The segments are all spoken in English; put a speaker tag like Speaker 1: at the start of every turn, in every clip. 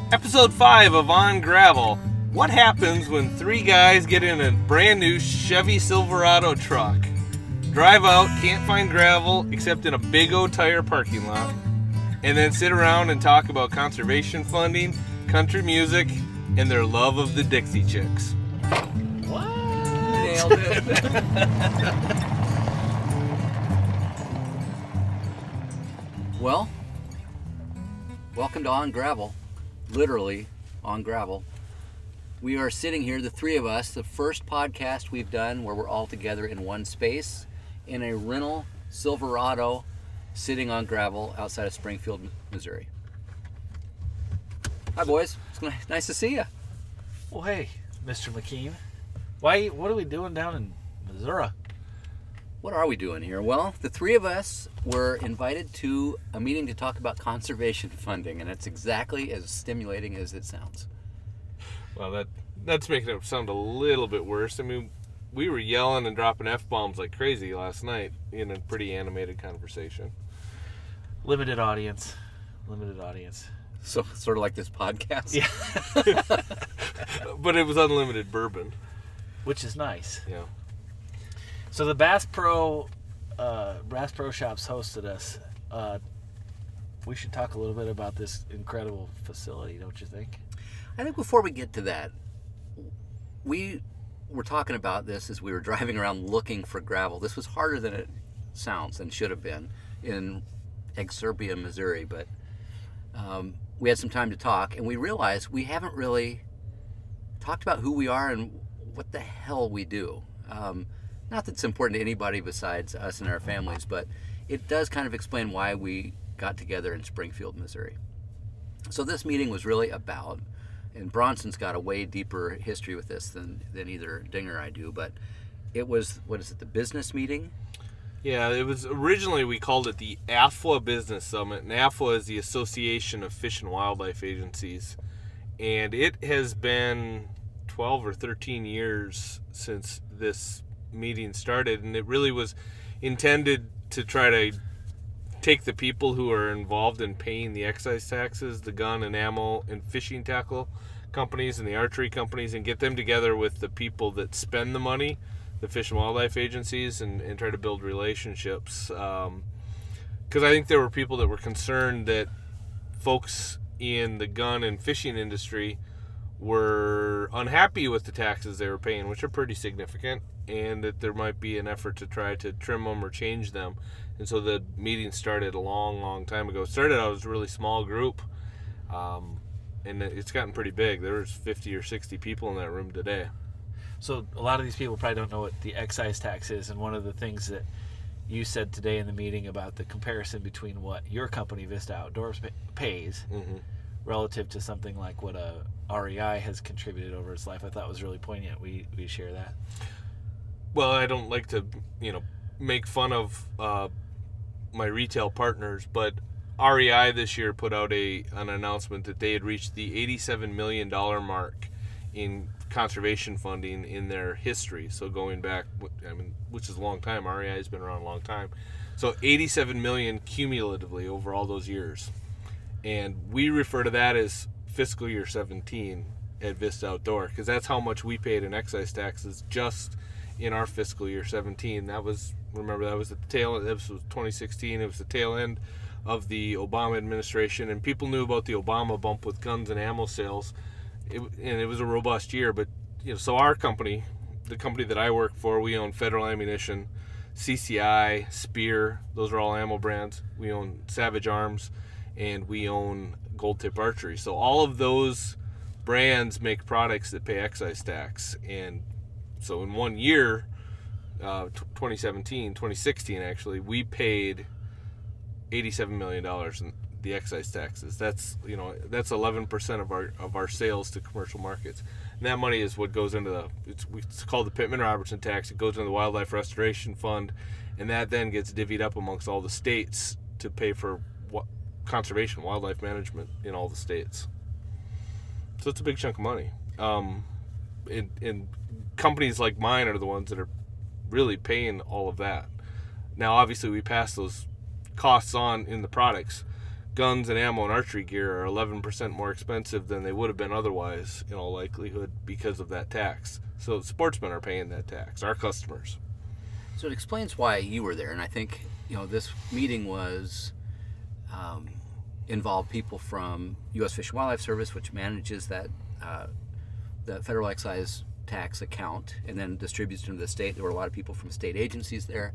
Speaker 1: Episode 5 of On Gravel. What happens when 3 guys get in a brand new Chevy Silverado truck, drive out, can't find gravel except in a Big O Tire parking lot, and then sit around and talk about conservation funding, country music, and their love of the Dixie Chicks?
Speaker 2: What?
Speaker 3: Nailed it. Well, welcome to On Gravel. Literally on gravel. We are sitting here, the 3 of us, the first podcast we've done where we're all together in one space in a rental Silverado sitting on gravel outside of Springfield, Missouri. Hi boys, it's nice to see you.
Speaker 2: Well, hey, Mr. McKean. What are we doing down in Missouri?
Speaker 3: What are we doing here? Well, the 3 of us were invited to a meeting to talk about conservation funding, and it's exactly as stimulating as it sounds.
Speaker 1: Well, that's making it sound a little bit worse. I mean, we were yelling and dropping F-bombs like crazy last night in a pretty animated conversation.
Speaker 2: Limited audience.
Speaker 3: So, sort of like this podcast?
Speaker 1: Yeah. But it was unlimited bourbon.
Speaker 2: Which is nice.
Speaker 1: Yeah.
Speaker 2: So the Bass Pro Shops hosted us. We should talk a little bit about this incredible facility, don't you think?
Speaker 3: I think before we get to that, we were talking about this as we were driving around looking for gravel. This was harder than it sounds and should have been in Exarchia, Missouri, but we had some time to talk, and we realized we haven't really talked about who we are and what the hell we do. Not that it's important to anybody besides us and our families, but it does kind of explain why we got together in Springfield, Missouri. So this meeting was really about, and Bronson's got a way deeper history with this than either Ding or I do, but it was, the business meeting?
Speaker 1: Yeah, it was originally, we called it the AFWA Business Summit, and AFWA is the Association of Fish and Wildlife Agencies, and it has been 12 or 13 years since this meeting started, and it really was intended to try to take the people who are involved in paying the excise taxes, the gun and ammo and fishing tackle companies and the archery companies, and get them together with the people that spend the money, the fish and wildlife agencies, and try to build relationships. Because I think there were people that were concerned that folks in the gun and fishing industry were unhappy with the taxes they were paying, which are pretty significant, and that there might be an effort to try to trim them or change them. And so the meeting started a long time ago. It started out as a really small group, and it's gotten pretty big. There's 50 or 60 people in that room today.
Speaker 2: So a lot of these people probably don't know what the excise tax is, and one of the things that you said today in the meeting about the comparison between what your company, Vista Outdoors, pays relative to something like what a REI has contributed over its life, I thought was really poignant. We share that. Well,
Speaker 1: I don't like to, make fun of my retail partners, but REI this year put out an announcement that they had reached the $87 million mark in conservation funding in their history. So going back, which is a long time. REI has been around a long time. So 87 million cumulatively over all those years. And we refer to that as fiscal year 17 at Vista Outdoor, because that's how much we paid in excise taxes just in our fiscal year 17. That was at the tail end. This was 2016. It was the tail end of the Obama administration, and people knew about the Obama bump with guns and ammo sales, and it was a robust year. But so our company, the company that I work for, we own Federal Ammunition, CCI, Spear. Those are all ammo brands. We own Savage Arms, and we own Gold Tip Archery. So all of those brands make products that pay excise tax. And so in one year, 2016 actually, we paid $87 million in the excise taxes. That's 11% of our sales to commercial markets. And that money is what goes into it's called the Pittman-Robertson tax. It goes into the Wildlife Restoration Fund, and that then gets divvied up amongst all the states to pay for conservation, wildlife management in all the states. So it's a big chunk of money. And companies like mine are the ones that are really paying all of that. Now, obviously, we pass those costs on in the products. guns and ammo and archery gear are 11% more expensive than they would have been otherwise, in all likelihood, because of that tax. So sportsmen are paying that tax, our customers.
Speaker 3: So it explains why you were there, and I think this meeting was involved people from U.S. Fish and Wildlife Service, which manages that the federal excise tax account and then distributes it to the state. There were a lot of people from state agencies there.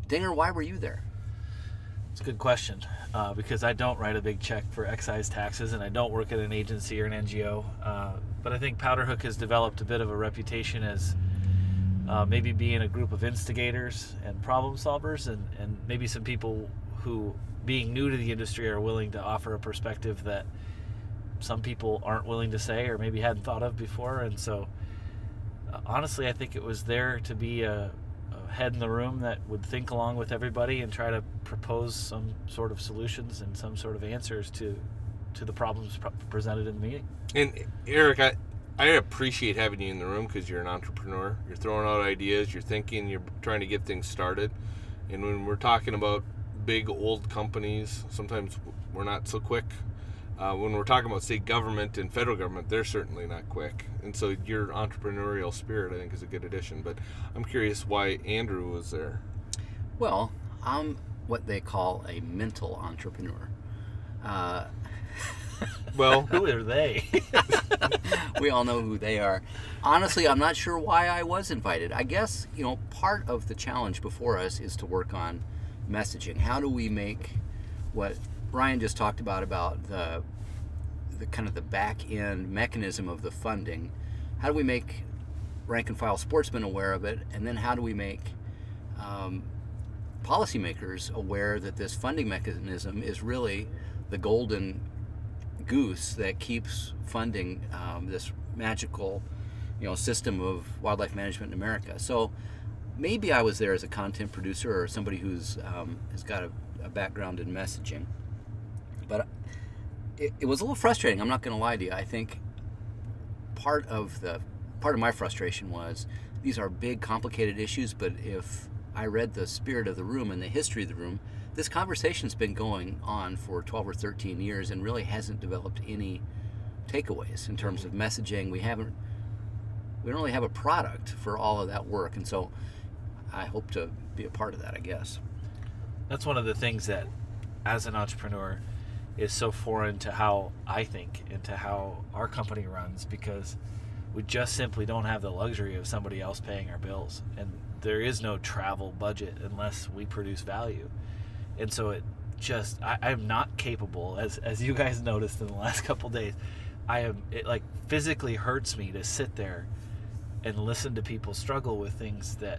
Speaker 3: Dinger, why were you there?
Speaker 2: It's a good question, because I don't write a big check for excise taxes, and I don't work at an agency or an NGO. But I think Powderhook has developed a bit of a reputation as maybe being a group of instigators and problem solvers, and maybe some people who, being new to the industry, are willing to offer a perspective that some people aren't willing to say or maybe hadn't thought of before. And so honestly, I think it was there to be a head in the room that would think along with everybody and try to propose some sort of solutions and some sort of answers to the problems presented in the meeting.
Speaker 1: And Eric, I appreciate having you in the room because you're an entrepreneur. You're throwing out ideas, you're thinking, you're trying to get things started. And when we're talking about big old companies, sometimes we're not so quick. When we're talking about state government and federal government, they're certainly not quick. And so your entrepreneurial spirit, I think, is a good addition. But I'm curious why Andrew was there.
Speaker 3: Well, I'm what they call a mental entrepreneur.
Speaker 1: Well,
Speaker 2: Who are they?
Speaker 3: We all know who they are. Honestly, I'm not sure why I was invited. I guess, part of the challenge before us is to work on messaging. How do we make what Ryan just talked about the kind of the back end mechanism of the funding? How do we make rank and file sportsmen aware of it? And then how do we make policymakers aware that this funding mechanism is really the golden goose that keeps funding this magical system of wildlife management in America? So maybe I was there as a content producer or somebody who's has got a background in messaging. But it was a little frustrating. I'm not going to lie to you. I think part of my frustration was these are big, complicated issues. But if I read the spirit of the room and the history of the room, this conversation's been going on for 12 or 13 years and really hasn't developed any takeaways in terms of messaging. We don't really have a product for all of that work, and so I hope to be a part of that, I guess.
Speaker 2: That's one of the things that, as an entrepreneur, is so foreign to how I think and to how our company runs, because we just simply don't have the luxury of somebody else paying our bills, and there is no travel budget unless we produce value. And so I'm not capable, as you guys noticed in the last couple days, it like physically hurts me to sit there and listen to people struggle with things that,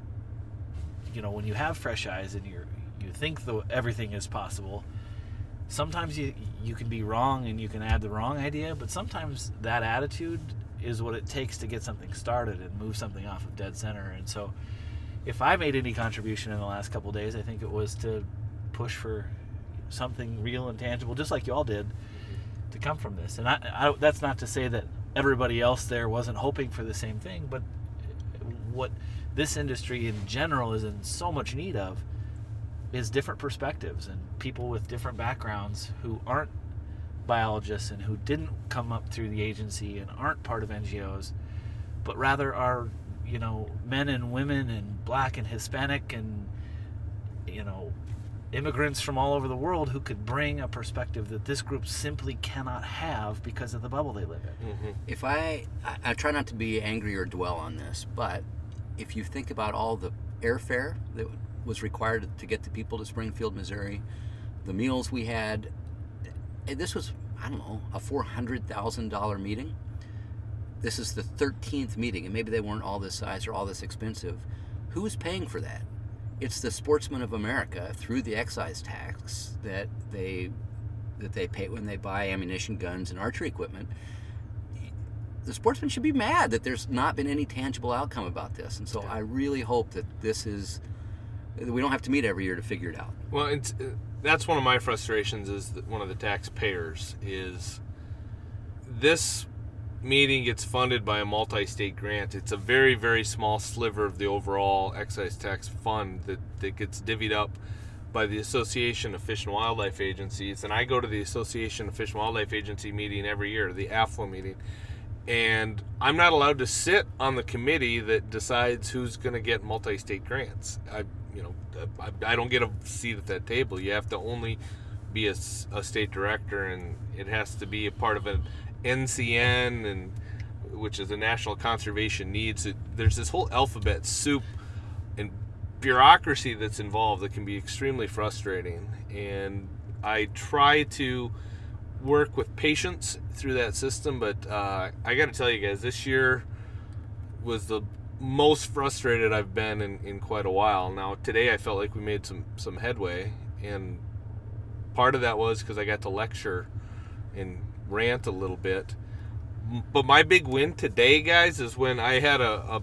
Speaker 2: when you have fresh eyes and you think everything is possible, sometimes you can be wrong and you can add the wrong idea, but sometimes that attitude is what it takes to get something started and move something off of dead center. And so if I made any contribution in the last couple days, I think it was to push for something real and tangible, just like you all did, to come from this. And I that's not to say that everybody else there wasn't hoping for the same thing, but what this industry in general is in so much need of is different perspectives and people with different backgrounds who aren't biologists and who didn't come up through the agency and aren't part of NGOs, but rather are, men and women and black and Hispanic and, immigrants from all over the world who could bring a perspective that this group simply cannot have because of the bubble they live in.
Speaker 3: Mm-hmm. If I try not to be angry or dwell on this, but if you think about all the airfare that was required to get the people to Springfield, Missouri, the meals we had, this was, a $400,000 meeting. This is the 13th meeting, and maybe they weren't all this size or all this expensive. Who's paying for that? It's the sportsmen of America through the excise tax that they pay when they buy ammunition, guns, and archery equipment. The sportsmen should be mad that there's not been any tangible outcome about this. And so I really hope that we don't have to meet every year to figure it out.
Speaker 1: Well, that's one of my frustrations is that one of the taxpayers is this meeting gets funded by a multi-state grant. It's a very, very small sliver of the overall excise tax fund that gets divvied up by the Association of Fish and Wildlife Agencies, and I go to the Association of Fish and Wildlife Agency meeting every year, the AFWA meeting, and I'm not allowed to sit on the committee that decides who's going to get multi-state grants. I don't get a seat at that table. You have to only be a state director, and it has to be a part of an NCN, and which is a National Conservation Needs. There's this whole alphabet soup and bureaucracy that's involved that can be extremely frustrating, and I try to work with patience through that system, but I got to tell you guys, this year was the most frustrated I've been in quite a while. Now today I felt like we made some headway, and part of that was because I got to lecture and rant a little bit. But my big win today, guys, is when I had a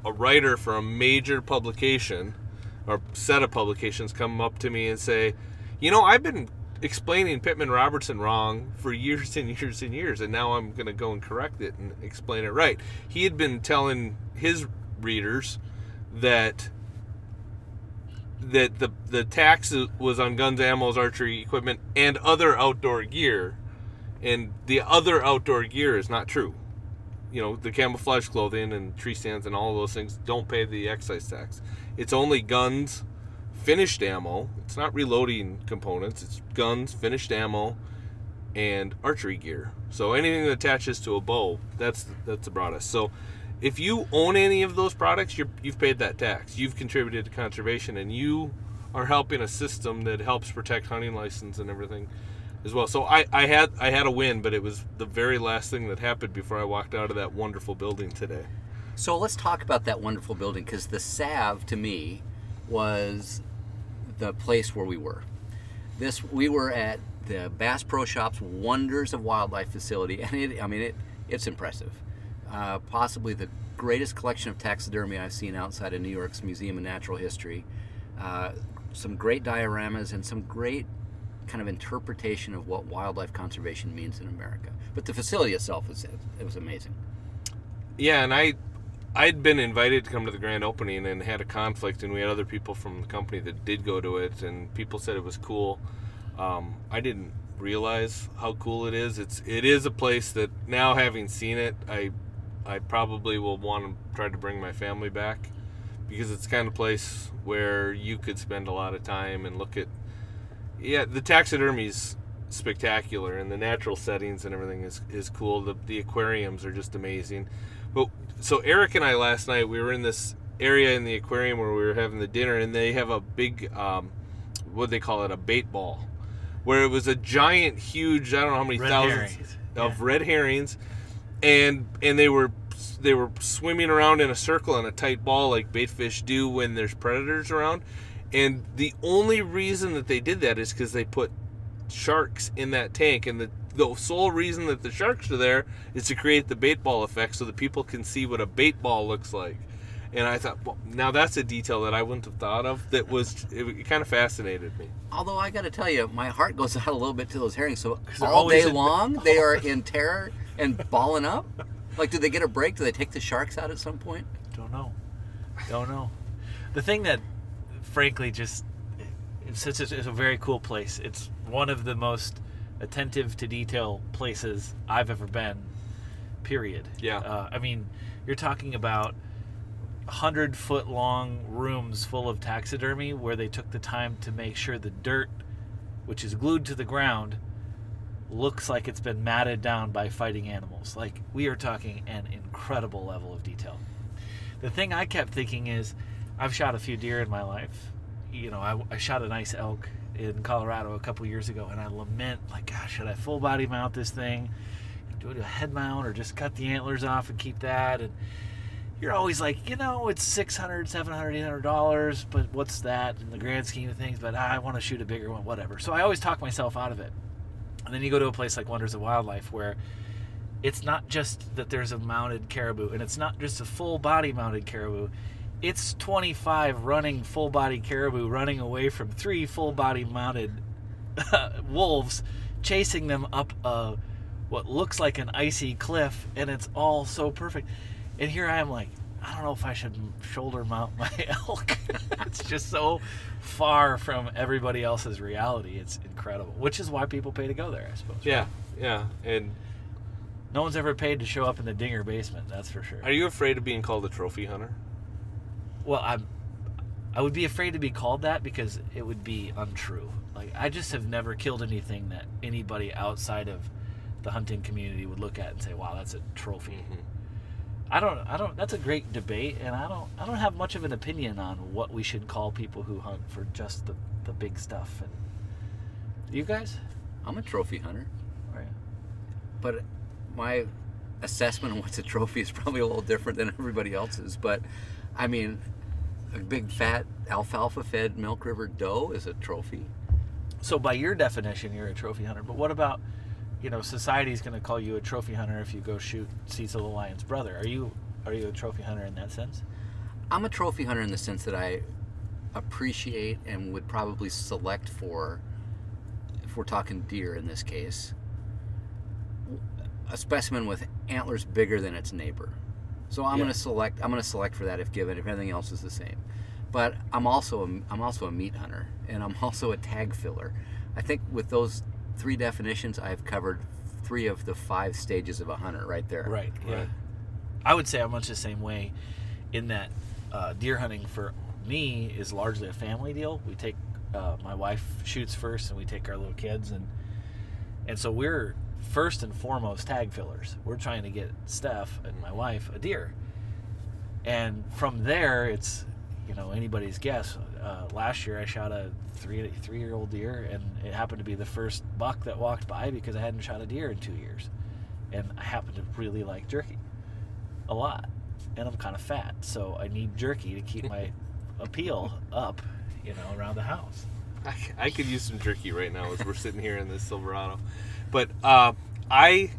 Speaker 1: writer for a major publication or set of publications come up to me and say, I've been explaining Pittman-Robertson wrong for years and years and years, and now I'm going to go and correct it and explain it right. He had been telling his readers that the tax was on guns, ammo, archery equipment, and other outdoor gear, and the other outdoor gear is not true. The camouflage clothing and tree stands and all of those things don't pay the excise tax. It's only guns, finished ammo. It's not reloading components. It's guns, finished ammo, and archery gear. So anything that attaches to a bow, that's the broadest. So if you own any of those products, you've paid that tax. You've contributed to conservation, and you are helping a system that helps protect hunting license and everything as well. So I had a win, but it was the very last thing that happened before I walked out of that wonderful building today.
Speaker 3: So let's talk about that wonderful building, because the SAV to me was the place where we were. We were at the Bass Pro Shop's Wonders of Wildlife facility, and it's impressive. Possibly the greatest collection of taxidermy I've seen outside of New York's Museum of Natural History. Some great dioramas and some great kind of interpretation of what wildlife conservation means in America. But the facility itself was amazing.
Speaker 1: Yeah, and I'd been invited to come to the grand opening and had a conflict, and we had other people from the company that did go to it, and people said it was cool. I didn't realize how cool it is. It is a place that now, having seen it, I probably will want to try to bring my family back, because it's the kind of place where you could spend a lot of time and look at. Yeah, the taxidermy's spectacular, and the natural settings and everything is cool. The aquariums are just amazing. But so Eric and I last night, we were in this area in the aquarium where we were having the dinner, and they have a big what they call it, a bait ball, where it was a giant, huge, I don't know how many thousands of red herrings, and they were swimming around in a circle in a tight ball like bait fish do when there's predators around. And the only reason that they did that is because they put sharks in that tank, and the sole reason that the sharks are there is to create the bait ball effect so that people can see what a bait ball looks like. And I thought, well, now that's a detail that I wouldn't have thought of. It kind of fascinated me.
Speaker 3: Although I got to tell you, my heart goes out a little bit to those herrings. So all day long, they are in terror and balling up. Like, do they get a break? Do they take the sharks out at some point?
Speaker 2: Don't know. The thing that, frankly, it's a very cool place. It's one of the most attentive to detail places I've ever been, period.
Speaker 1: Yeah.
Speaker 2: You're talking about 100-foot long rooms full of taxidermy where they took the time to make sure the dirt, which is glued to the ground, looks like it's been matted down by fighting animals. Like, we are talking an incredible level of detail. The thing I kept thinking is, I've shot a few deer in my life. I shot a nice elk in Colorado a couple years ago, and I lament, like, gosh, should I full body mount this thing, do a head mount, or just cut the antlers off and keep that? And you're always like, it's $600, $700, $800, but what's that in the grand scheme of things? But I want to shoot a bigger one, whatever. So I always talk myself out of it. And then you go to a place like Wonders of Wildlife, where it's not just that there's a mounted caribou, and it's not just a full body mounted caribou. It's 25 running full body caribou running away from 3 full body mounted wolves, chasing them up what looks like an icy cliff, and it's all so perfect. And here I am like, I don't know if I should shoulder mount my elk. It's just so far from everybody else's reality. It's incredible, which is why people pay to go there, I suppose.
Speaker 1: Yeah, yeah. And
Speaker 2: no one's ever paid to show up in the Dinger basement, that's for sure.
Speaker 1: are you afraid of being called a trophy hunter?
Speaker 2: Well, I would be afraid to be called that because it would be untrue. Like, I just have never killed anything that anybody outside of the hunting community would look at and say, "Wow, that's a trophy."
Speaker 1: Mm-hmm.
Speaker 2: I don't. That's a great debate, and I don't have much of an opinion on what we should call people who hunt for just the big stuff. And you guys?
Speaker 3: I'm a trophy hunter,
Speaker 2: Right.
Speaker 3: but my assessment of what's a trophy is probably a little different than everybody else's. But I mean, a big fat alfalfa-fed Milk River doe is a trophy.
Speaker 2: So by your definition, you're a trophy hunter. But what about, society's going to call you a trophy hunter if you go shoot Cecil the Lion's brother? Are you a trophy hunter in that sense?
Speaker 3: I'm a trophy hunter in the sense that I appreciate and would probably select for, if we're talking deer in this case, a specimen with antlers bigger than its neighbor. So I'm going to select for that if given, if anything else is the same. But I'm also a meat hunter, and I'm also a tag filler. I think with those 3 definitions, I've covered 3 of the 5 stages of a hunter right there.
Speaker 2: Right. Yeah. I would say I'm much the same way, in that deer hunting for me is largely a family deal. We take my wife shoots first, and we take our little kids, and so we're first and foremost tag fillers. We're trying to get Steph and my wife a deer, and from there it's anybody's guess. Last year I shot a 3-year-old deer, and it happened to be the first buck that walked by because I hadn't shot a deer in 2 years, and I happen to really like jerky a lot, and I'm kind of fat, so I need jerky to keep my appeal up around the house.
Speaker 1: I could use some jerky right now as we're sitting here in this Silverado. But I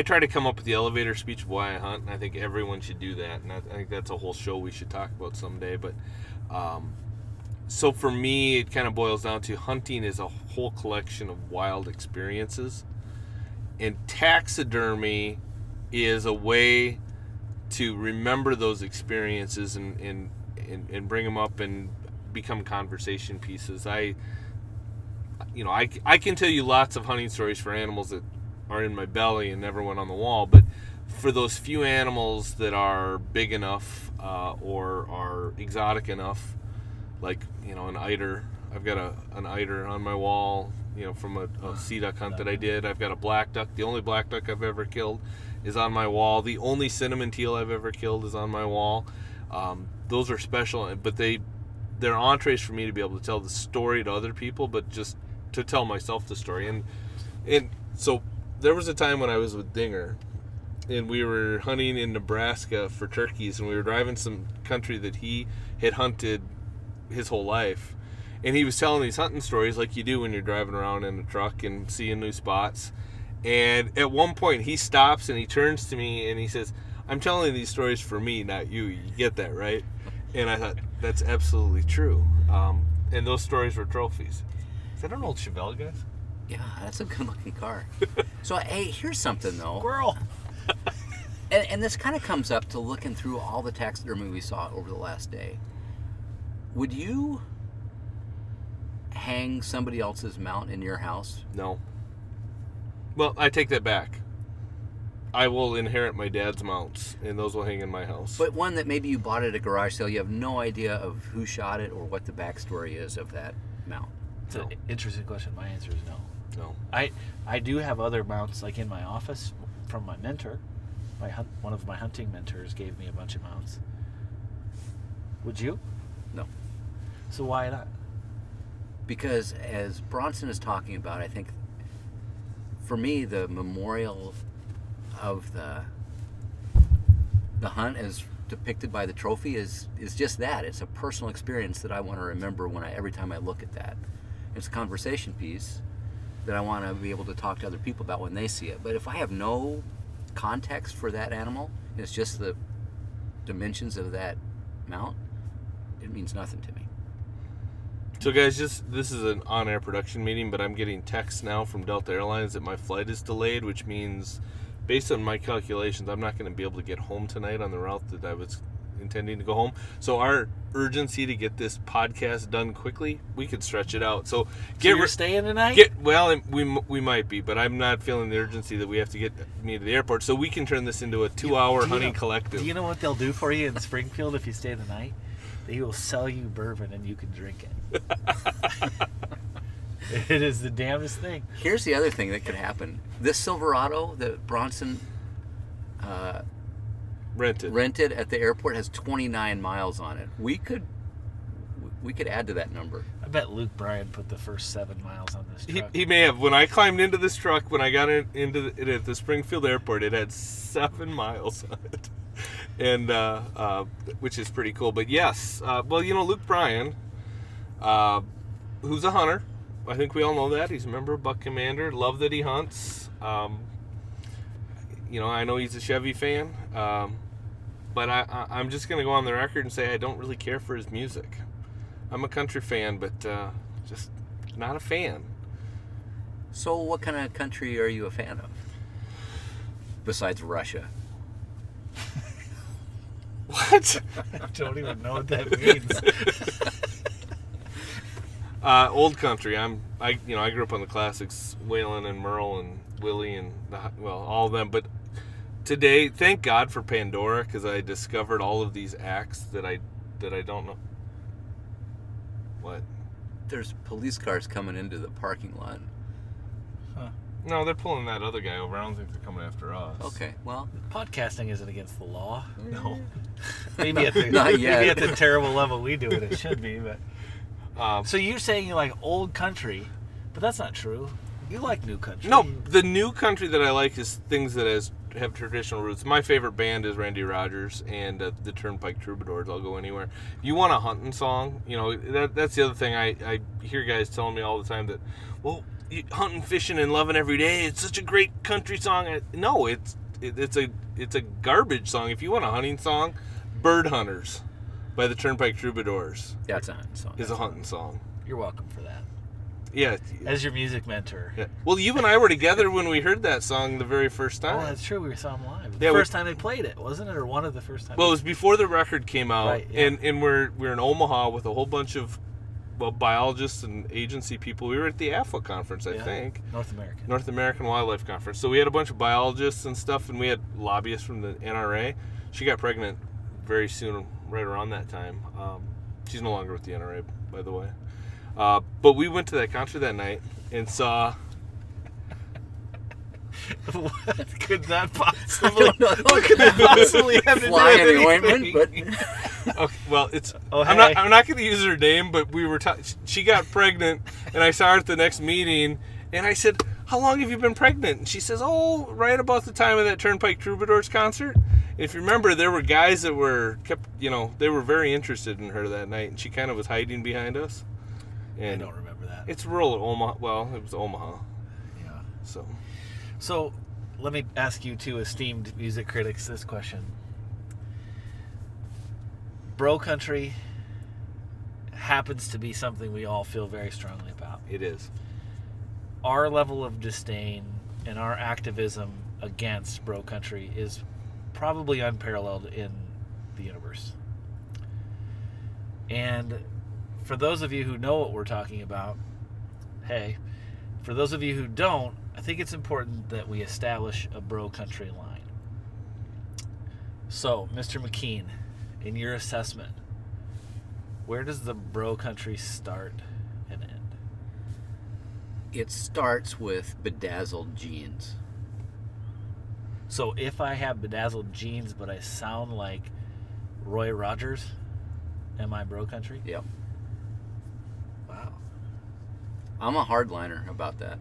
Speaker 1: try to come up with the elevator speech of why I hunt, and I think everyone should do that. And I think that's a whole show we should talk about someday. But so for me, it kind of boils down to hunting is a whole collection of wild experiences, and taxidermy is a way to remember those experiences and bring them up and become conversation pieces. I can tell you lots of hunting stories for animals that are in my belly and never went on the wall, but for those few animals that are big enough or are exotic enough, like an eider. I've got an eider on my wall, from a sea duck hunt that I did. I've got a black duck. The only black duck I've ever killed is on my wall. The only cinnamon teal I've ever killed is on my wall. Those are special, but they're entrees for me to be able to tell the story to other people, but just to tell myself the story. And so there was a time when I was with Dinger, and we were hunting in Nebraska for turkeys, and we were driving some country that he had hunted his whole life, and he was telling these hunting stories like you do when you're driving around in a truck and seeing new spots. And at one point he stops and he turns to me and he says, "I'm telling these stories for me, not you. You get that, right?" And I thought, that's absolutely true. And those stories were trophies. Is that an old Chevelle, guys?
Speaker 3: Yeah, that's a good-looking car. So, hey, here's something, though.
Speaker 2: Squirrel!
Speaker 3: And this kind of comes up to looking through all the taxidermy we saw over the last day. Would you hang somebody else's mount in your house?
Speaker 1: No. Well, I take that back. I will inherit my dad's mounts, and those will hang in my house.
Speaker 3: But one that maybe you bought at a garage sale, you have no idea of who shot it or what the backstory is of that mount.
Speaker 2: It's an interesting question. My answer is no.
Speaker 1: No.
Speaker 2: I do have other mounts, like in my office, from my mentor. One of my hunting mentors gave me a bunch of mounts. Would you?
Speaker 3: No.
Speaker 2: So why not?
Speaker 3: Because as Bronson is talking about, I think for me the memorial of the hunt as depicted by the trophy is just that. It's a personal experience that I want to remember every time I look at that. It's a conversation piece that I want to be able to talk to other people about when they see it. But if I have no context for that animal, it's just the dimensions of that mount, it means nothing to me.
Speaker 1: So guys, this is an on-air production meeting, but I'm getting texts now from Delta Airlines that my flight is delayed, which means based on my calculations, I'm not going to be able to get home tonight on the route that I was intending to go home. So our urgency to get this podcast done quickly, we could stretch it out. So
Speaker 2: you're staying tonight?
Speaker 1: We might be, but I'm not feeling the urgency that we have to get me to the airport. So we can turn this into a 2-hour hunting collective.
Speaker 2: Do you know what they'll do for you in Springfield if you stay the night? They will sell you bourbon and you can drink it. It is the damnedest thing.
Speaker 3: Here's the other thing that could happen. This Silverado that Bronson rented at the airport has 29 miles on it. We could add to that number.
Speaker 2: I bet Luke Bryan put the first 7 miles on this truck.
Speaker 1: He may have. When I climbed into this truck, when I got into it at the Springfield airport, it had 7 miles on it, and which is pretty cool. But yes, well, Luke Bryan, who's a hunter. I think we all know that. He's a member of Buck Commander. Love that he hunts. I know he's a Chevy fan. But I'm just going to go on the record and say I don't really care for his music. I'm a country fan, but just not a fan.
Speaker 3: So what kind of country are you a fan of? Besides Russia.
Speaker 1: What?
Speaker 2: I don't even know what that means.
Speaker 1: Old country. I grew up on the classics, Waylon and Merle and Willie and all of them. But today, thank God for Pandora, because I discovered all of these acts that I don't know. What?
Speaker 3: There's police cars coming into the parking lot.
Speaker 2: Huh.
Speaker 1: No, they're pulling that other guy over. I don't think they're coming after us.
Speaker 3: Okay, well,
Speaker 2: podcasting isn't against the law.
Speaker 1: No.
Speaker 2: Maybe at the terrible level we do it should be. But so you're saying you like old country, but that's not true. You like new country.
Speaker 1: No, the new country that I like is things that have traditional roots. My favorite band is Randy Rogers and the Turnpike Troubadours. I'll go anywhere. You want a hunting song? That's the other thing I hear guys telling me all the time that, well, hunting, fishing, and loving every day. It's such a great country song. No, it's a garbage song. If you want a hunting song, Bird Hunters by the Turnpike Troubadours.
Speaker 3: That's a hunting song.
Speaker 1: Is a hunting song.
Speaker 2: You're welcome for that.
Speaker 1: Yeah.
Speaker 2: As your music mentor.
Speaker 1: Yeah. Well, you and I were together when we heard that song the very first time.
Speaker 2: Oh, that's true. We saw him live. The first time they played it, wasn't it? Or one of the first times?
Speaker 1: Well, it was before the record came out.
Speaker 2: Right, yeah.
Speaker 1: And we're in Omaha with a whole bunch of biologists and agency people. We were at the AFWA conference, I think. North American Wildlife Conference. So we had a bunch of biologists and stuff, and we had lobbyists from the NRA. She got pregnant very soon, right around that time. She's no longer with the NRA, by the way. But we went to that concert that night and saw.
Speaker 2: What could that possibly? What could that possibly have to do
Speaker 3: Fly
Speaker 2: with
Speaker 3: in the ointment, but
Speaker 1: Okay, well, it's.
Speaker 2: Oh,
Speaker 1: I'm
Speaker 2: hey.
Speaker 1: not going to use her name, but we were. She got pregnant, and I saw her at the next meeting, and I said, "How long have you been pregnant?" And she says, "Oh, right about the time of that Turnpike Troubadours concert." And if you remember, there were guys that they were very interested in her that night, and she kind of was hiding behind us. And
Speaker 2: I don't remember that.
Speaker 1: It's rural Omaha. Well, it was Omaha.
Speaker 2: Yeah. So, let me ask you two esteemed music critics this question. Bro country happens to be something we all feel very strongly about.
Speaker 1: It is.
Speaker 2: Our level of disdain and our activism against bro country is probably unparalleled in the universe. And for those of you who know what we're talking about, hey, for those of you who don't, I think it's important that we establish a bro country line. So, Mr. McKean, in your assessment, where does the bro country start and end?
Speaker 3: it starts with bedazzled jeans.
Speaker 2: So if I have bedazzled jeans, but I sound like Roy Rogers, am I bro country?
Speaker 3: Yep.
Speaker 2: Wow.
Speaker 3: I'm a hardliner about that.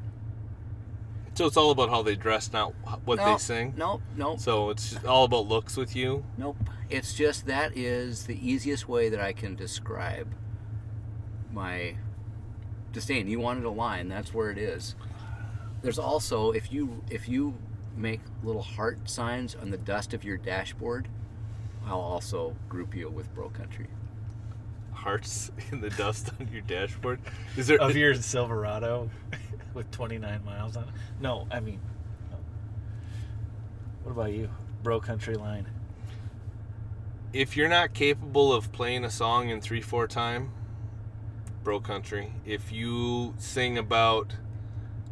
Speaker 1: So it's all about how they dress, not what they sing?
Speaker 3: Nope.
Speaker 1: So it's just all about looks with you?
Speaker 3: Nope. It's just that is the easiest way that I can describe my disdain. You wanted a line, that's where it is. There's also, if you make little heart signs on the dust of your dashboard, I'll also group you with bro country.
Speaker 1: Hearts in the dust on your dashboard? Is there
Speaker 2: of your Silverado with 29 miles on it? No, I mean, no. What about you? Bro country line.
Speaker 1: If you're not capable of playing a song in 3/4 time, bro country. If you sing about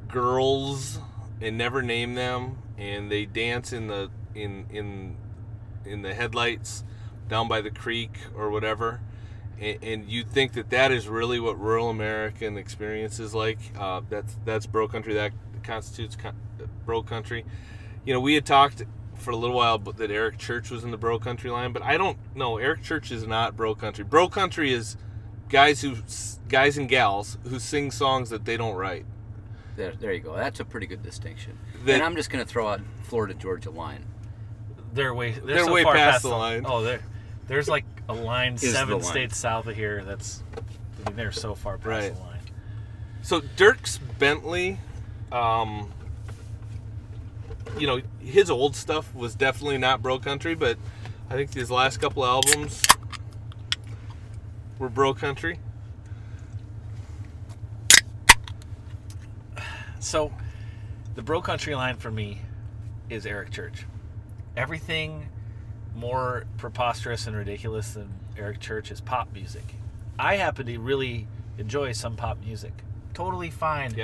Speaker 1: girls and never name them, and they dance in the headlights down by the creek or whatever, and you think that is really what rural American experience is like, that's bro country. That constitutes bro country. You know, we had talked for a little while that Eric Church was in the bro country line, but I don't know. Eric Church is not bro country. Bro country is guys and gals who sing songs that they don't write.
Speaker 3: There you go. That's a pretty good distinction. And I'm just going to throw out Florida Georgia line.
Speaker 2: They're so
Speaker 1: way
Speaker 2: far
Speaker 1: past the line.
Speaker 2: Oh, there's like a line
Speaker 3: Is the
Speaker 2: 7
Speaker 3: line.
Speaker 2: states south of here. They're so far past
Speaker 1: Right.
Speaker 2: the line.
Speaker 1: So Dierks Bentley, you know, his old stuff was definitely not bro country, but I think his last couple albums were bro country.
Speaker 2: So, the bro country line for me is Eric Church. Everything more preposterous and ridiculous than Eric Church is pop music. I happen to really enjoy some pop music. Totally fine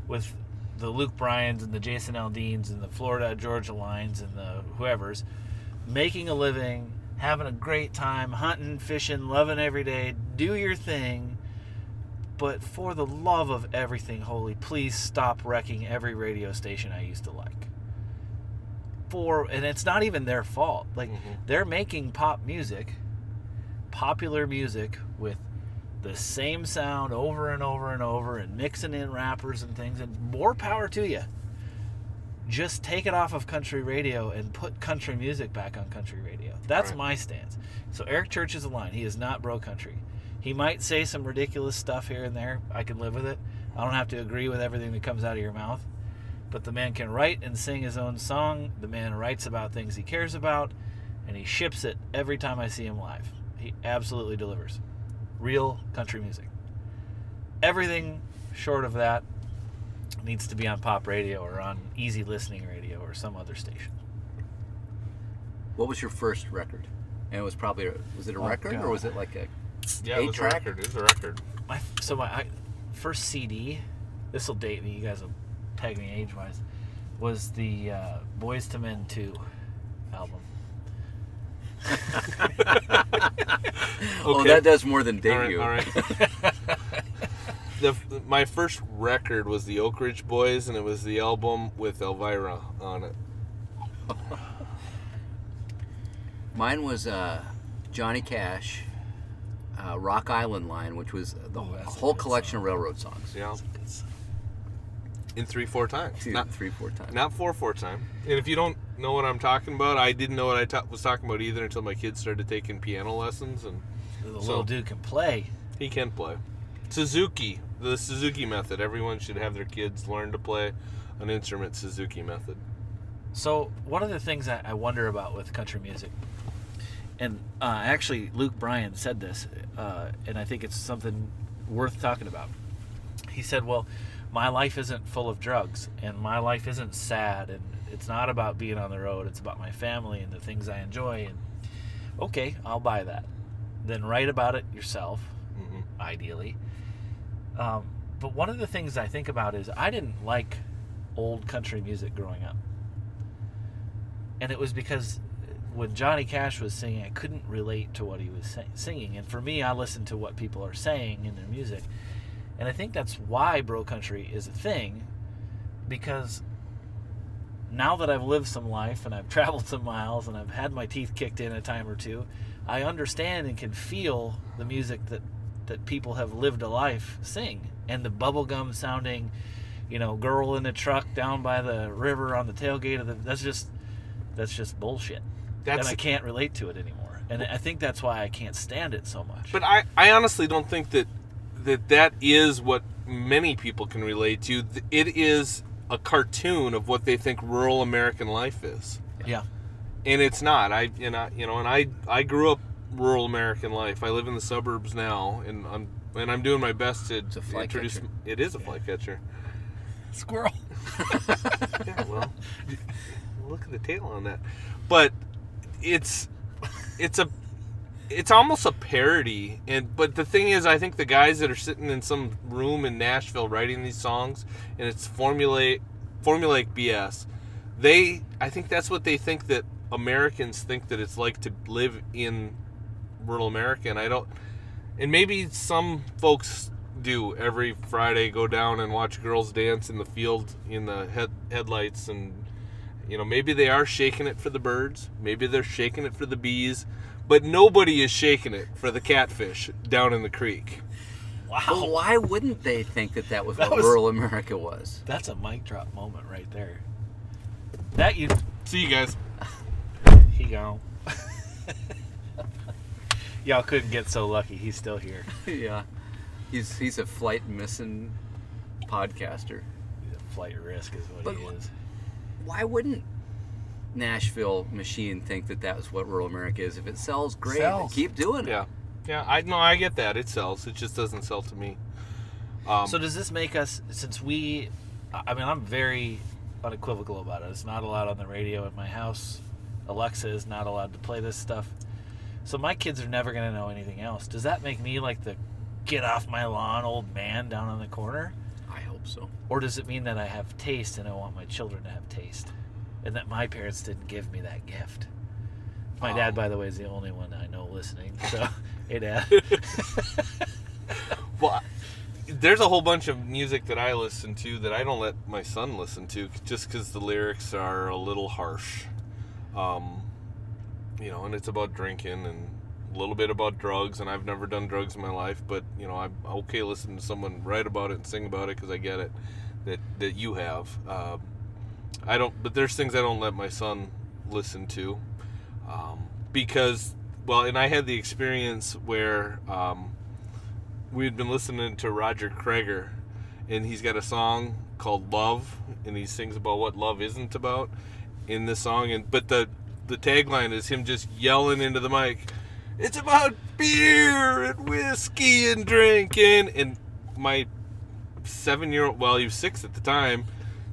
Speaker 2: with the Luke Bryans and the Jason Aldeans and the Florida Georgia lines and the whoever's making a living, having a great time, hunting, fishing, loving every day, do your thing. But for the love of everything holy, please stop wrecking every radio station I used to like. And it's not even their fault. Like, they're making pop music, popular music, with the same sound over and over and over, and mixing in rappers and things, and more power to you. Just take it off of country radio and put country music back on country radio. That's my stance. So Eric Church is a line. He is not bro country. He might say some ridiculous stuff here and there. I can live with it. I don't have to agree with everything that comes out of your mouth. But the man can write and sing his own song. The man writes about things he cares about, and he ships it every time I see him live. He absolutely delivers. Real country music. Everything short of that needs to be on pop radio or on easy listening radio or some other station.
Speaker 3: What was your first record? And it was probably, was it a record or was it like a
Speaker 1: Yeah, it was a
Speaker 3: 8-track?
Speaker 1: record. It was a record.
Speaker 2: My first CD, this will date me, you guys will tag me age-wise, was the Boyz II Men 2 album.
Speaker 3: Oh, that does more than date
Speaker 1: All right,
Speaker 3: you.
Speaker 1: all right. My first record was the Oak Ridge Boys, and it was the album with Elvira on it.
Speaker 3: Mine was Johnny Cash, Rock Island line, which was the whole collection of railroad songs.
Speaker 1: Yeah. In 3/4 time.
Speaker 3: 3-4 times.
Speaker 1: Not 4/4 time. And if you don't know what I'm talking about, I didn't know what I was talking about either until my kids started taking piano lessons, and
Speaker 2: The little dude can play.
Speaker 1: he can play. Suzuki, the Suzuki method. Everyone should have their kids learn to play an instrument, Suzuki method.
Speaker 2: So one of the things I wonder about with country music, and actually Luke Bryan said this, and I think it's something worth talking about. He said, well, my life isn't full of drugs, and my life isn't sad, and it's not about being on the road. It's about my family and the things I enjoy. And okay, I'll buy that. Then write about it yourself, ideally. But one of the things I think about is I didn't like old country music growing up. And it was because when Johnny Cash was singing, I couldn't relate to what he was singing. And for me, I listen to what people are saying in their music. And I think that's why bro country is a thing, because now that I've lived some life and I've traveled some miles and I've had my teeth kicked in a time or two, I understand and can feel the music that people have lived a life sing. And the bubblegum sounding, girl in a truck down by the river on the tailgate of that's just bullshit. And I can't relate to it anymore. And I think that's why I can't stand it so much.
Speaker 1: But I honestly don't think that is what many people can relate to. It is a cartoon of what they think rural American life is.
Speaker 2: Yeah.
Speaker 1: And it's not. I grew up rural American life. I live in the suburbs now, and I'm doing my best to introduce.
Speaker 3: Catcher.
Speaker 1: It is a flycatcher.
Speaker 2: Squirrel.
Speaker 1: Yeah, well, look at the tail on that. But it's almost a parody. But the thing is, I think the guys that are sitting in some room in Nashville writing these songs, and it's formulaic BS. I think that's what they think, that Americans think that it's like to live in rural America, and maybe some folks do every Friday go down and watch girls dance in the field in the headlights, and maybe they are shaking it for the birds, maybe they're shaking it for the bees, but nobody is shaking it for the catfish down in the creek.
Speaker 2: Wow.
Speaker 3: Well, why wouldn't they think that was what rural America was?
Speaker 2: That's a mic drop moment right there.
Speaker 1: See you guys.
Speaker 2: He gone. Y'all couldn't get so lucky. He's still here.
Speaker 3: Yeah. He's a flight missing podcaster.
Speaker 2: Flight risk is what he is.
Speaker 3: Why wouldn't Nashville Machine think that was what rural America is? If it sells, great. Keep doing it.
Speaker 1: Yeah. I get that. It sells. It just doesn't sell to me.
Speaker 2: So does this make us, since I'm very unequivocal about it. It's not allowed on the radio at my house. Alexa is not allowed to play this stuff. So my kids are never going to know anything else. Does that make me like the get off my lawn old man down on the corner?
Speaker 3: I hope so.
Speaker 2: Or does it mean that I have taste and I want my children to have taste? And that my parents didn't give me that gift? My dad, by the way, is the only one I know listening. So, hey, Dad.
Speaker 1: Well, there's a whole bunch of music that I listen to that I don't let my son listen to, just because the lyrics are a little harsh. And it's about drinking and a little bit about drugs, and I've never done drugs in my life, but I'm okay listening to someone write about it and sing about it, because I get it that you have. But there's things I don't let my son listen to, because, and I had the experience where we had been listening to Roger Creager, and he's got a song called Love, and he sings about what love isn't about in this song, but the tagline is him just yelling into the mic, "It's about beer and whiskey and drinking," and my 7-year-old, he was 6 at the time,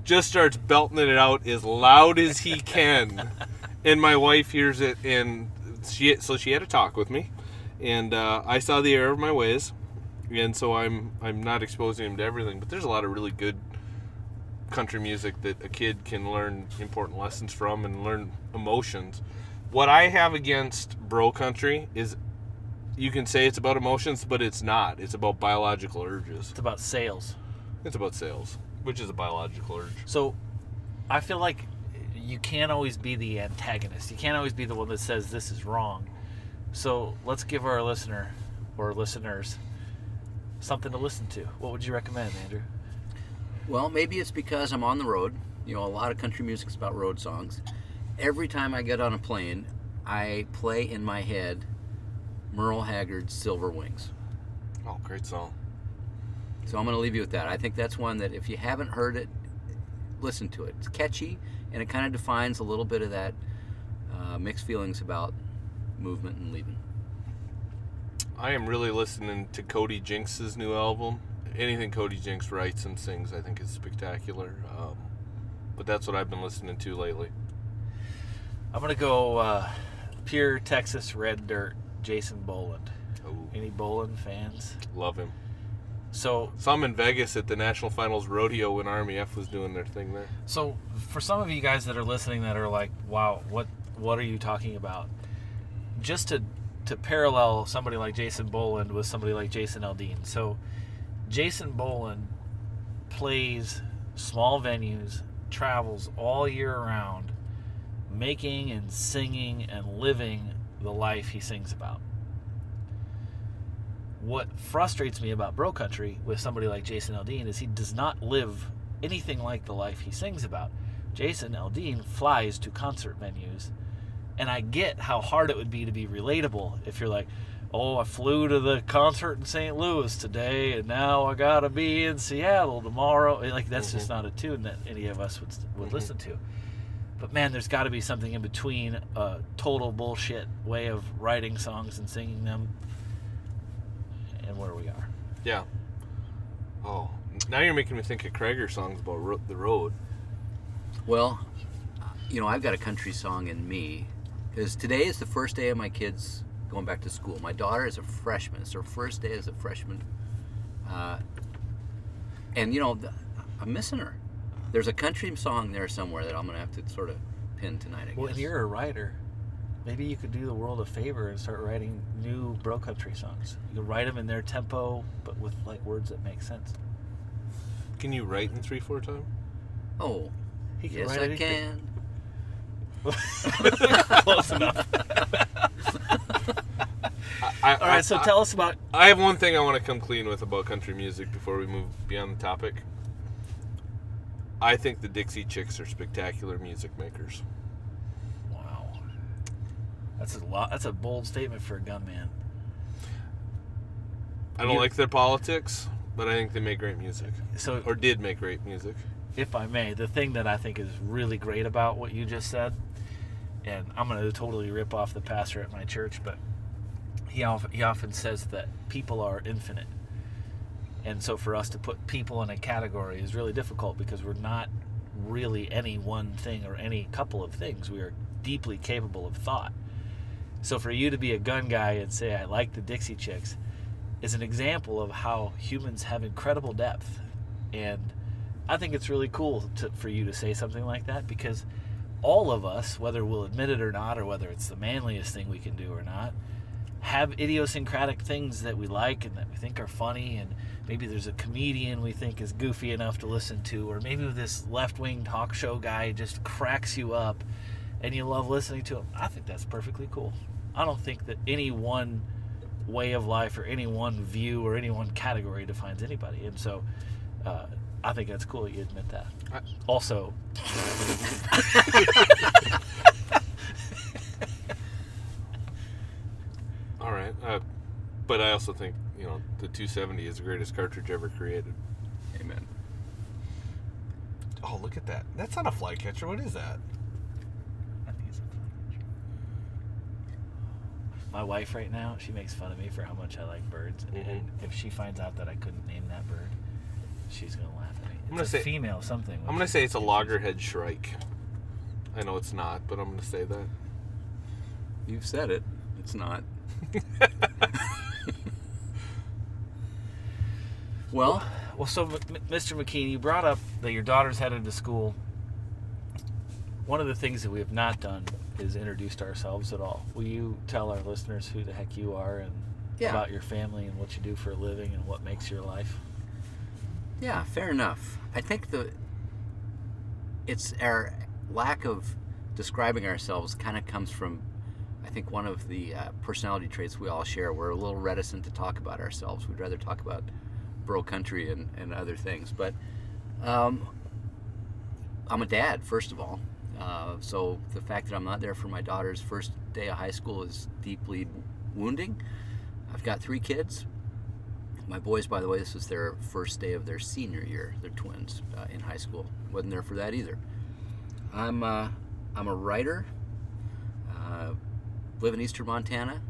Speaker 1: just starts belting it out as loud as he can. And my wife hears it, and she had a talk with me, and I saw the error of my ways, and so I'm not exposing him to everything. But there's a lot of really good country music that a kid can learn important lessons from and learn emotions. What I have against bro country is, you can say it's about emotions, but it's not. It's about biological urges.
Speaker 2: It's about sales.
Speaker 1: It's about sales, which is a biological urge.
Speaker 2: So I feel like you can't always be the antagonist. You can't always be the one that says this is wrong. So let's give our listener or listeners something to listen to. What would you recommend, Andrew?
Speaker 3: Well, maybe it's because I'm on the road. A lot of country music's about road songs. Every time I get on a plane, I play in my head Merle Haggard's Silver Wings.
Speaker 1: Oh, great song.
Speaker 3: So I'm going to leave you with that. I think that's one that if you haven't heard it, listen to it. It's catchy, and it kind of defines a little bit of that mixed feelings about movement and leaving.
Speaker 1: I am really listening to Cody Jinks's new album. Anything Cody Jinks writes and sings, I think, is spectacular. But that's what I've been listening to lately.
Speaker 2: I'm going to go pure Texas red dirt, Jason Boland.
Speaker 1: Ooh.
Speaker 2: Any Boland fans?
Speaker 1: Love him.
Speaker 2: So
Speaker 1: I'm in Vegas at the National Finals Rodeo when Army F was doing their thing there.
Speaker 2: So for some of you guys that are listening that are like, wow, what are you talking about? Just to parallel somebody like Jason Boland with somebody like Jason Aldean. So Jason Boland plays small venues, travels all year round, making and singing and living the life he sings about. What frustrates me about bro country with somebody like Jason Aldean is he does not live anything like the life he sings about. Jason Aldean flies to concert venues, and I get how hard it would be to be relatable if you're like, oh, I flew to the concert in St. Louis today, and now I gotta be in Seattle tomorrow. Like, that's just not a tune that any of us would listen to. But man, there's got to be something in between a total bullshit way of writing songs and singing them and where we are.
Speaker 1: Yeah. Oh, now you're making me think of Creager songs about the road.
Speaker 3: Well, I've got a country song in me, because today is the first day of my kids going back to school. My daughter is a freshman. It's her first day as a freshman. And, I'm missing her. There's a country song there somewhere that I'm going to have to sort of pin tonight, I guess.
Speaker 2: Well, and you're a writer. Maybe you could do the world a favor and start writing new bro country songs. You can write them in their tempo, but with like words that make sense.
Speaker 1: Can you write in 3/4 time?
Speaker 3: Oh,
Speaker 2: He can
Speaker 3: yes,
Speaker 2: write
Speaker 3: I
Speaker 2: anything.
Speaker 3: can.
Speaker 2: Close enough. All right, so tell us about...
Speaker 1: I have one thing I want to come clean with about country music before we move beyond the topic. I think the Dixie Chicks are spectacular music makers.
Speaker 2: Wow. That's a lot. That's a bold statement for a gunman.
Speaker 1: I don't like their politics, but I think they make great music.
Speaker 2: So,
Speaker 1: Or did make great music.
Speaker 2: if I may, the thing that I think is really great about what you just said, and I'm going to totally rip off the pastor at my church, but he often says that people are infinite. And so for us to put people in a category is really difficult because we're not really any one thing or any couple of things. We are deeply capable of thought. So for you to be a gun guy and say, I like the Dixie Chicks, is an example of how humans have incredible depth. And I think it's really cool for you to say something like that, because all of us, whether we'll admit it or not, or whether it's the manliest thing we can do or not, have idiosyncratic things that we like and that we think are funny, and maybe there's a comedian we think is goofy enough to listen to, or maybe this left-wing talk show guy just cracks you up and you love listening to him. I think that's perfectly cool. I don't think that any one way of life or any one view or any one category defines anybody, and so I think that's cool that you admit that. Also,
Speaker 1: All right. But I also think, the 270 is the greatest cartridge ever created.
Speaker 3: Amen.
Speaker 1: Oh, look at that. That's not a flycatcher. What is that?
Speaker 2: I think it's a flycatcher. My wife right now, she makes fun of me for how much I like birds, and if she finds out that I couldn't name that bird, she's gonna laugh at me. It's a female something.
Speaker 1: I'm gonna say it's a loggerhead shrike. I know it's not, but I'm gonna say that.
Speaker 3: You've said it. It's not. Well,
Speaker 2: so Mr. McKean, you brought up that your daughter's headed to school. One of the things that we have not done is introduced ourselves at all. Will you tell our listeners who the heck you are and about your family and what you do for a living and what makes your life?
Speaker 3: Yeah, fair enough. I think it's our lack of describing ourselves kind of comes from, I think, one of the personality traits we all share. We're a little reticent to talk about ourselves. We'd rather talk about bro country and other things. But I'm a dad, first of all. So the fact that I'm not there for my daughter's first day of high school is deeply wounding. I've got 3 kids. My boys, by the way, this was their first day of their senior year. They're twins in high school. Wasn't there for that either. I'm a writer. Live in eastern Montana.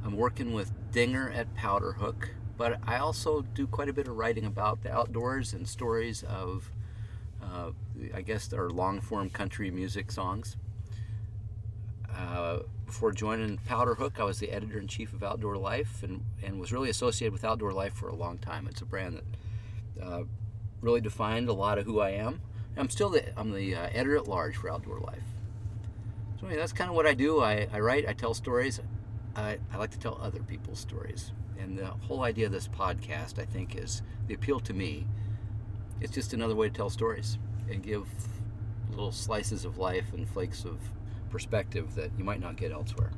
Speaker 3: I'm working with Dinger at Powder Hook, but I also do quite a bit of writing about the outdoors and stories of, I guess, our long-form country music songs. Before joining Powder Hook, I was the editor-in-chief of Outdoor Life and was really associated with Outdoor Life for a long time. It's a brand that really defined a lot of who I am. I'm the editor-at-large for Outdoor Life. So anyway, that's kind of what I do. I write, I tell stories. I like to tell other people's stories. And the whole idea of this podcast, I think, is the appeal to me. It's just another way to tell stories and give little slices of life and flakes of perspective that you might not get elsewhere.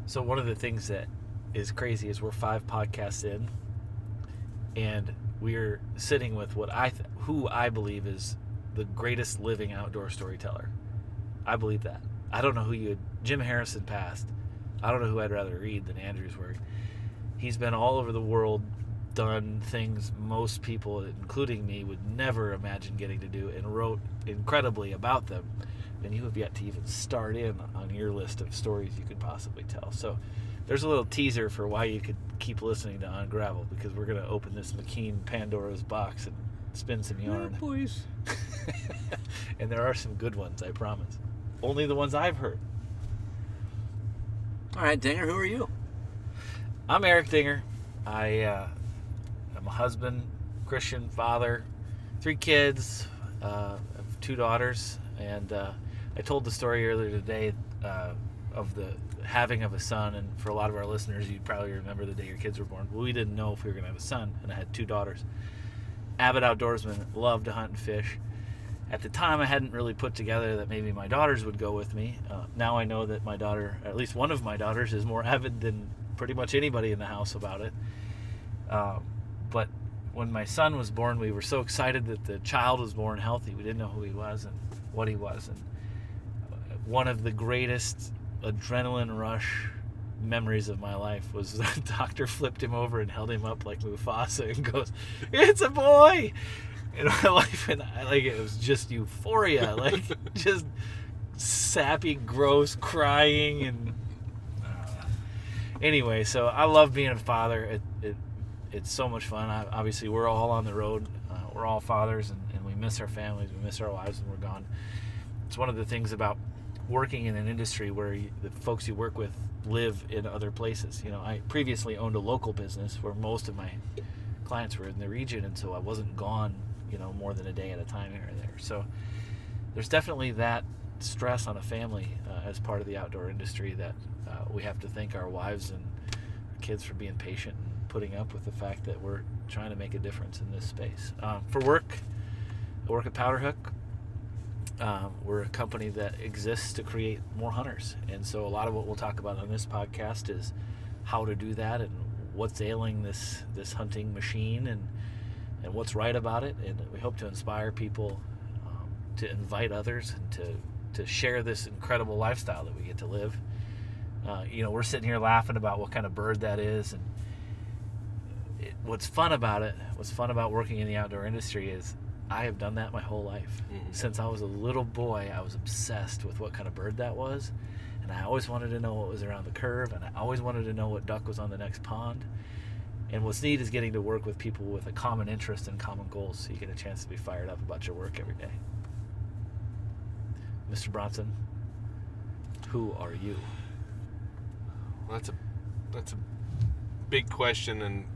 Speaker 2: So one of the things that is crazy is we're 5 podcasts in, and we're sitting with who I believe is the greatest living outdoor storyteller. I believe that. I don't know who Jim Harrison passed. I don't know who I'd rather read than Andrew's work. He's been all over the world, done things most people, including me, would never imagine getting to do, and wrote incredibly about them. And you have yet to even start in on your list of stories you could possibly tell. So there's a little teaser for why you could keep listening to On Gravel, because we're going to open this McKean Pandora's box and spin some yarn.
Speaker 3: Yeah, boys.
Speaker 2: And there are some good ones, I promise. only the ones I've heard.
Speaker 3: All right, Dinger, who are you?
Speaker 2: I'm Eric Dinger. I am a husband, Christian, father, 3 kids, I have 2 daughters, and I told the story earlier today of the having of a son, and for a lot of our listeners, you'd probably remember the day your kids were born. Well, we didn't know if we were going to have a son, and I had 2 daughters. Avid outdoorsman, loved to hunt and fish. At the time, I hadn't really put together that maybe my daughters would go with me. Now I know that my daughter, at least one of my daughters, is more avid than pretty much anybody in the house about it. But when my son was born, we were so excited that the child was born healthy. We didn't know who he was and what he was. And one of the greatest adrenaline rush memories of my life was the doctor flipped him over and held him up like Mufasa and goes, "It's a boy!" And my wife and I, like, it was just euphoria, like just sappy, gross crying. And anyway, so I love being a father. It's so much fun. Obviously, we're all on the road. We're all fathers, and we miss our families. We miss our wives when we're gone. It's one of the things about working in an industry where the folks you work with live in other places. You know, I previously owned a local business where most of my clients were in the region, and so I wasn't gone, you know, more than a day at a time here or there. So there's definitely that stress on a family as part of the outdoor industry that we have to thank our wives and our kids for being patient and putting up with the fact that we're trying to make a difference in this space. For work, I work at Powderhook. We're a company that exists to create more hunters, and so a lot of what we'll talk about on this podcast is how to do that and what's ailing this hunting machine and what's right about it. And we hope to inspire people to invite others and to share this incredible lifestyle that we get to live. You know, we're sitting here laughing about what kind of bird that is, and what's fun about working in the outdoor industry is I have done that my whole life. Mm-hmm. Since I was a little boy, I was obsessed with what kind of bird that was, and I always wanted to know what was around the curve, and I always wanted to know what duck was on the next pond. And what's neat is getting to work with people with a common interest and common goals, so you get a chance to be fired up about your work every day. Mr. Bronson, who are you?
Speaker 1: Well, that's a big question, and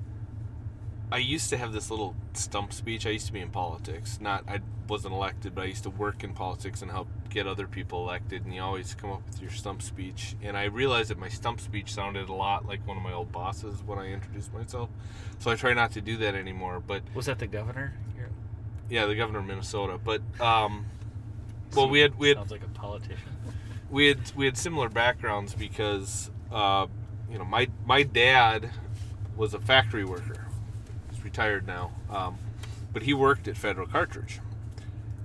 Speaker 1: I used to have this little stump speech. I used to be in politics. I wasn't elected, but I used to work in politics and help get other people elected, and you always come up with your stump speech. And I realized that my stump speech sounded a lot like one of my old bosses when I introduced myself. So I try not to do that anymore. But
Speaker 2: was that the governor?
Speaker 1: Yeah, the governor of Minnesota. But well, we had
Speaker 2: sounds like a politician.
Speaker 1: We had similar backgrounds because you know, my dad was a factory worker. Retired now, but he worked at Federal Cartridge,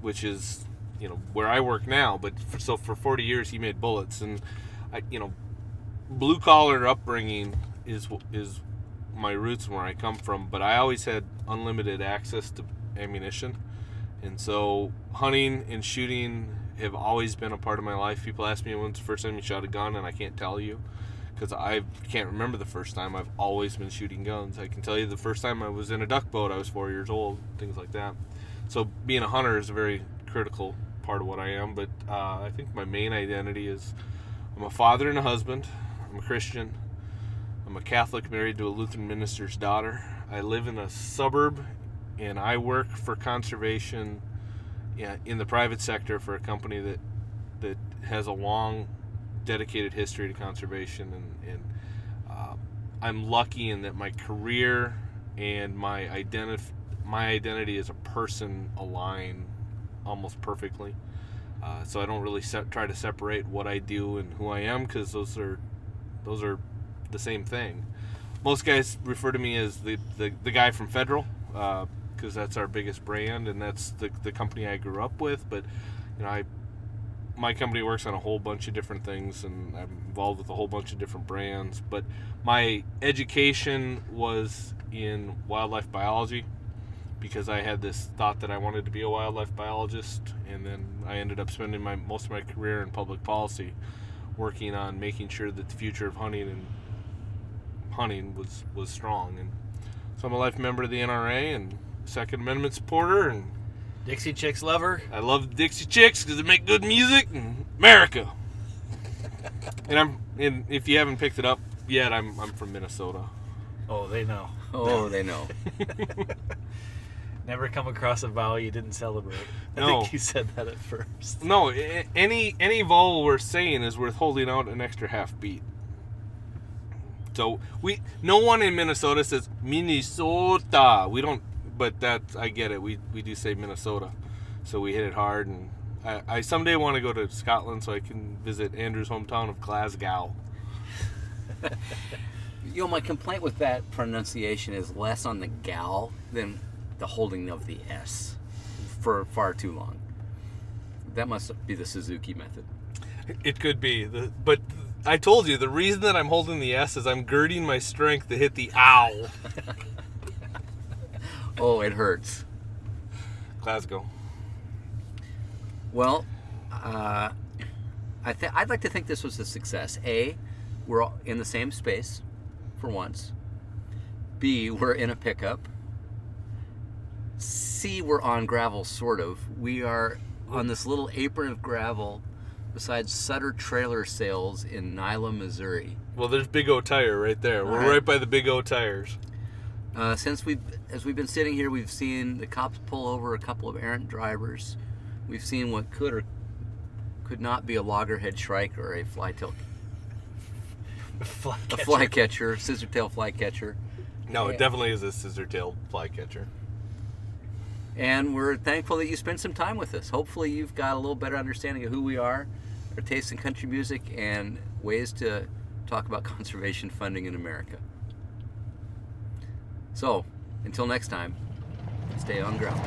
Speaker 1: which is, you know, where I work now. But for 40 years he made bullets, and you know, blue collar upbringing is my roots and where I come from. But I always had unlimited access to ammunition, and so hunting and shooting have always been a part of my life. People ask me when's the first time you shot a gun, and I can't tell you, because I can't remember the first time. I've always been shooting guns. I can tell you the first time I was in a duck boat, I was 4 years old, things like that. So being a hunter is a very critical part of what I am, but I think my main identity is I'm a father and a husband. I'm a Christian. I'm a Catholic married to a Lutheran minister's daughter. I live in a suburb, and I work for conservation in the private sector for a company that has a long dedicated history to conservation, and I'm lucky in that my career and my identity as a person align almost perfectly. So I don't really try to separate what I do and who I am, because those are the same thing. Most guys refer to me as the guy from Federal, because that's our biggest brand, and that's the company I grew up with. But you know, my company works on a whole bunch of different things, and I'm involved with a whole bunch of different brands. But my education was in wildlife biology, because I had this thought that I wanted to be a wildlife biologist, and then I ended up spending most of my career in public policy, working on making sure that the future of hunting was strong. And so I'm a life member of the NRA and Second Amendment supporter, and
Speaker 2: Dixie Chicks lover.
Speaker 1: I love Dixie Chicks because they make good music in America. And if you haven't picked it up yet, I'm from Minnesota.
Speaker 2: Oh, they know.
Speaker 3: Oh, they know.
Speaker 2: Never come across a vowel you didn't celebrate. I
Speaker 1: No.
Speaker 2: think you said that at first.
Speaker 1: No, any vowel we're saying is worth holding out an extra half beat. So no one in Minnesota says Minnesota. We don't, but that's, I get it. We do say Minnesota, so we hit it hard. And I someday want to go to Scotland so I can visit Andrew's hometown of Glasgow.
Speaker 3: You know, my complaint with that pronunciation is less on the gal than the holding of the S for far too long. That must be the Suzuki method.
Speaker 1: It could be, but I told you the reason that I'm holding the S is I'm girding my strength to hit the ow.
Speaker 3: Oh, it hurts.
Speaker 1: Glasgow.
Speaker 3: Well, I'd like to think this was a success. A, we're all in the same space for once. B, we're in a pickup. C, we're on gravel, sort of. We are on this little apron of gravel beside Sutter Trailer Sales in Nyla, Missouri.
Speaker 1: Well, there's Big O Tire right there. We're right by the Big O Tires.
Speaker 3: As we've been sitting here, we've seen the cops pull over a couple of errant drivers. We've seen what could or could not be a loggerhead shrike or a flytail, a flycatcher, scissortail flycatcher.
Speaker 1: No, it definitely is a scissortail flycatcher.
Speaker 3: And we're thankful that you spent some time with us. Hopefully you've got a little better understanding of who we are, our taste in country music, and ways to talk about conservation funding in America. So, until next time, stay on gravel.